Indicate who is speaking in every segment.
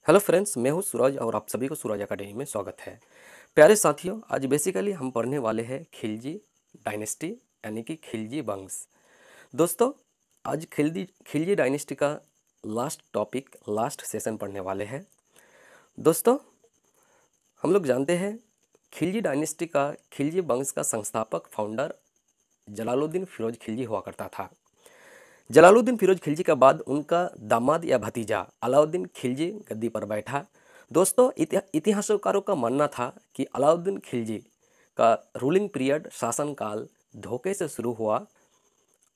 Speaker 1: Hello friends, मैं हूं सूरज और आप सभी को सूरज एकेडमी में स्वागत है। प्यारे साथियों, आज बेसिकली हम पढ़ने वाले हैं खिलजी डायनेस्टी यानी कि खिलजी वंश। दोस्तों, आज खिलजी डायनेस्टी का लास्ट टॉपिक, लास्ट सेशन पढ़ने वाले हैं। दोस्तों, हम लोग जानते हैं खिलजी डायनेस्टी का, खिलजी वंश का संस्थापक फाउंडर जलालुद्दीन फिरोज खिलजी हुआ करता था। जलालुद्दीन फिरोज खिलजी के बाद उनका दामाद या भतीजा अलाउद्दीन खिलजी गद्दी पर बैठा। दोस्तों, इतिहासकारों का मानना था कि अलाउद्दीन खिलजी का रूलिंग पीरियड, शासनकाल धोखे से शुरू हुआ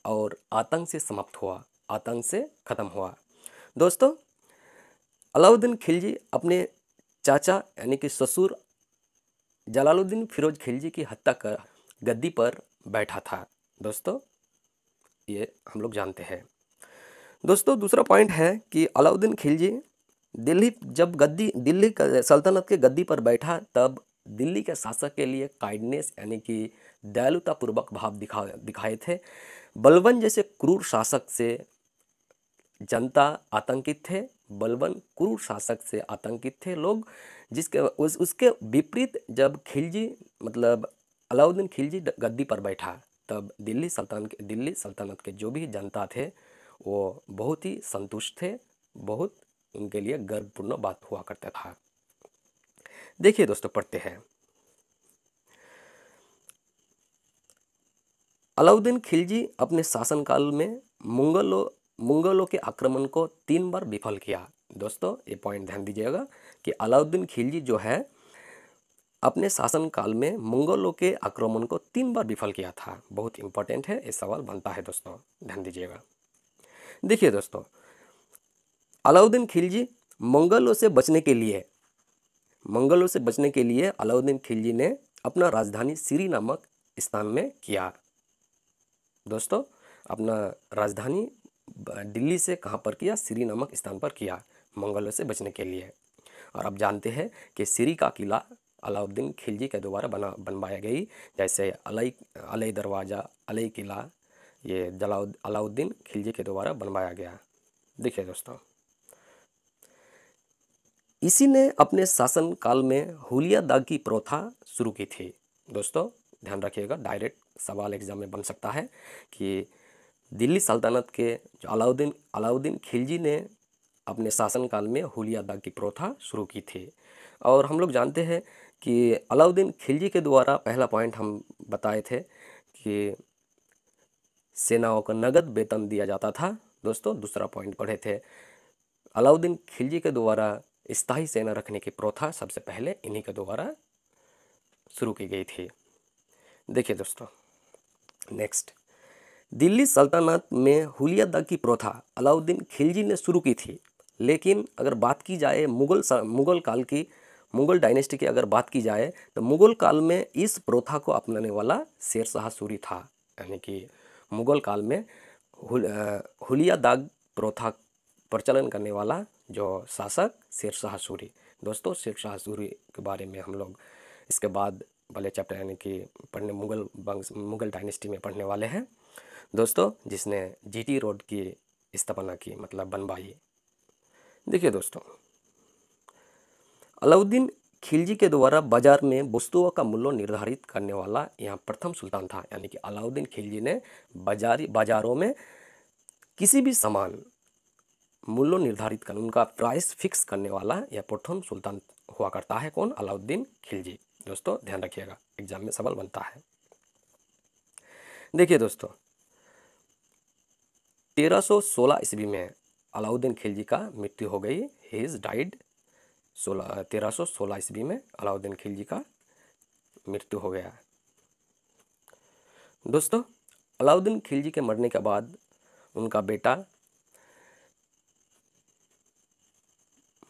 Speaker 1: और आतंक से समाप्त हुआ, आतंक से ख़त्म हुआ। दोस्तों, अलाउद्दीन खिलजी अपने चाचा यानी कि ससुर जलालुद्दीन फिरोज खिलजी की हत्या कर गद्दी पर बैठा था। दोस्तों, ये हम लोग जानते हैं। दोस्तों, दूसरा पॉइंट है कि अलाउद्दीन खिलजी दिल्ली सल्तनत के गद्दी पर बैठा, तब दिल्ली के शासक के लिए काइंडनेस यानी कि दयालुतापूर्वक भाव दिखाए थे। बलबन जैसे क्रूर शासक से जनता आतंकित थे, बलबन क्रूर शासक से आतंकित थे लोग, उसके विपरीत जब अलाउद्दीन खिलजी गद्दी पर बैठा, तब दिल्ली सल्तनत के जो भी जनता थे वो बहुत ही संतुष्ट थे, बहुत उनके लिए गर्वपूर्ण बात हुआ करता था। देखिए दोस्तों, पढ़ते हैं। अलाउद्दीन खिलजी अपने शासनकाल में मुगलों के आक्रमण को 3 बार विफल किया। दोस्तों, ये पॉइंट ध्यान दीजिएगा कि अलाउद्दीन खिलजी जो है अपने शासनकाल में मुगलों के आक्रमण को 3 बार विफल किया था। बहुत इंपॉर्टेंट है, ये सवाल बनता है दोस्तों, ध्यान दीजिएगा। देखिए दोस्तों, अलाउद्दीन खिलजी मंगलों से बचने के लिए अलाउद्दीन खिलजी ने अपना राजधानी सिरी नामक स्थान में किया। दोस्तों, अपना राजधानी दिल्ली से कहाँ पर किया? सिरी नामक स्थान पर किया, मंगलों से बचने के लिए। और आप जानते हैं कि सिरी का किला अलाउद्दीन खिलजी के द्वारा बनवाया गई, जैसे अलई दरवाज़ा, अलई किला, ये अलाउद्दीन खिलजी के द्वारा बनवाया गया। देखिए दोस्तों, इसी ने अपने शासनकाल में हुलिया दाग की प्रथा शुरू की थी। दोस्तों, ध्यान रखिएगा, डायरेक्ट सवाल एग्जाम में बन सकता है कि दिल्ली सल्तनत के जो अलाउद्दीन खिलजी ने अपने शासनकाल में हुलिया दाग की प्रथा शुरू की थी। और हम लोग जानते हैं कि अलाउद्दीन खिलजी के द्वारा, पहला पॉइंट हम बताए थे कि सेनाओं को नगद वेतन दिया जाता था। दोस्तों, दूसरा पॉइंट पढ़े थे, अलाउद्दीन खिलजी के द्वारा स्थायी सेना रखने की प्रथा सबसे पहले इन्हीं के द्वारा शुरू की गई थी। देखिए दोस्तों, नेक्स्ट, दिल्ली सल्तनत में हुलिया दाग की प्रथा अलाउद्दीन खिलजी ने शुरू की थी, लेकिन अगर बात की जाए मुगल डायनेस्टी की अगर बात की जाए, तो मुगल काल में इस प्रथा को अपनाने वाला शेरशाह सूरी था। यानी कि मुगल काल में हुलिया दाग प्रथा प्रचलन करने वाला जो शासक, शेरशाह सूरी। दोस्तों, शेरशाह सूरी के बारे में हम लोग इसके बाद वाले चैप्टर यानी कि मुगल डायनेस्टी में पढ़ने वाले हैं दोस्तों, जिसने जीटी रोड की स्थापना की, मतलब बनवाई। देखिए दोस्तों, अलाउद्दीन खिलजी के द्वारा बाजार में वस्तुओं का मूल्य निर्धारित करने वाला यहाँ प्रथम सुल्तान था। यानी कि अलाउद्दीन खिलजी ने बाजारों में किसी भी सामान मूल्य निर्धारित करने, उनका प्राइस फिक्स करने वाला यह प्रथम सुल्तान हुआ करता है। कौन? अलाउद्दीन खिलजी। दोस्तों, ध्यान रखिएगा, एग्जाम में सवाल बनता है। देखिए दोस्तों, 1316 ईस्वी में अलाउद्दीन खिलजी का मृत्यु हो गई। ही इज डाइड 1316 ईस्वी में अलाउद्दीन खिलजी का मृत्यु हो गया। दोस्तों, अलाउद्दीन खिलजी के मरने के बाद उनका बेटा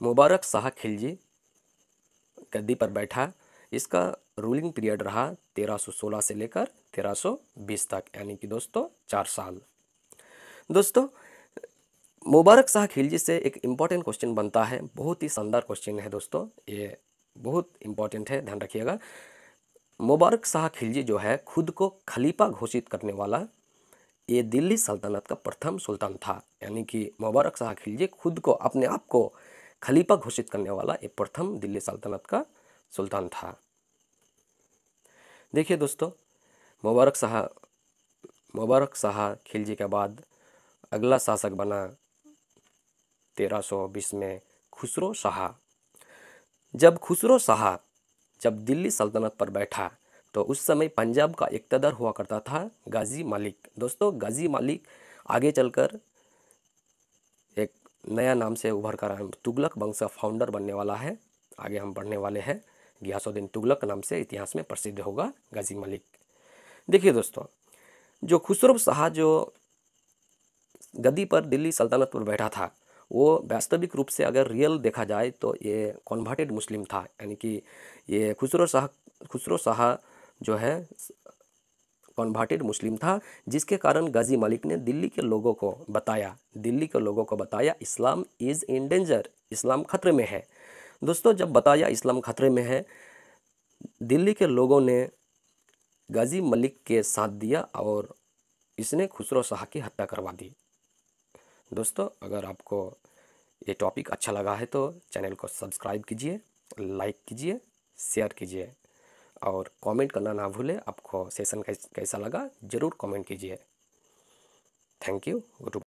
Speaker 1: मुबारक शाह खिलजी गद्दी पर बैठा। इसका रूलिंग पीरियड रहा 1316 से लेकर 1320 तक, यानी कि दोस्तों 4 साल। दोस्तों, मुबारक शाह खिलजी से एक इम्पॉर्टेंट क्वेश्चन बनता है, बहुत ही शानदार क्वेश्चन है दोस्तों, ये बहुत इम्पॉर्टेंट है, ध्यान रखिएगा। मुबारक शाह खिलजी जो है खुद को खलीफा घोषित करने वाला ये दिल्ली सल्तनत का प्रथम सुल्तान था। यानी कि मुबारक शाह खिलजी खुद को, अपने आप को खलीफा घोषित करने वाला ये प्रथम दिल्ली सल्तनत का सुल्तान था। देखिए दोस्तों, मुबारक शाह खिलजी के बाद अगला शासक बना 1320 में खुसरो शाह। जब दिल्ली सल्तनत पर बैठा तो उस समय पंजाब का इक़्तिदार हुआ करता था गाजी मालिक। दोस्तों, गाजी मालिक आगे चलकर एक नया नाम से उभर कर तुगलक वंश का फाउंडर बनने वाला है। आगे हम पढ़ने वाले हैं, गियासुद्दीन तुगलक नाम से इतिहास में प्रसिद्ध होगा गाजी मालिक। देखिए दोस्तों, जो खुसरो शाह जो गद्दी पर दिल्ली सल्तनत पर बैठा था, वो वास्तविक रूप से अगर रियल देखा जाए तो ये कन्वर्टेड मुस्लिम था। यानी कि ये खुसरो शाह जो है कन्वर्टेड मुस्लिम था, जिसके कारण गाजी मालिक ने दिल्ली के लोगों को बताया इस्लाम इज़ इन डेंजर, इस्लाम खतरे में है। दोस्तों, जब बताया इस्लाम खतरे में है, दिल्ली के लोगों ने गाजी मलिक के साथ दिया और इसने खुसरो शाह की हत्या करवा दी। दोस्तों, अगर आपको ये टॉपिक अच्छा लगा है तो चैनल को सब्सक्राइब कीजिए, लाइक कीजिए, शेयर कीजिए और कमेंट करना ना भूलें। आपको सेशन कैसा लगा ज़रूर कमेंट कीजिए। Thank you.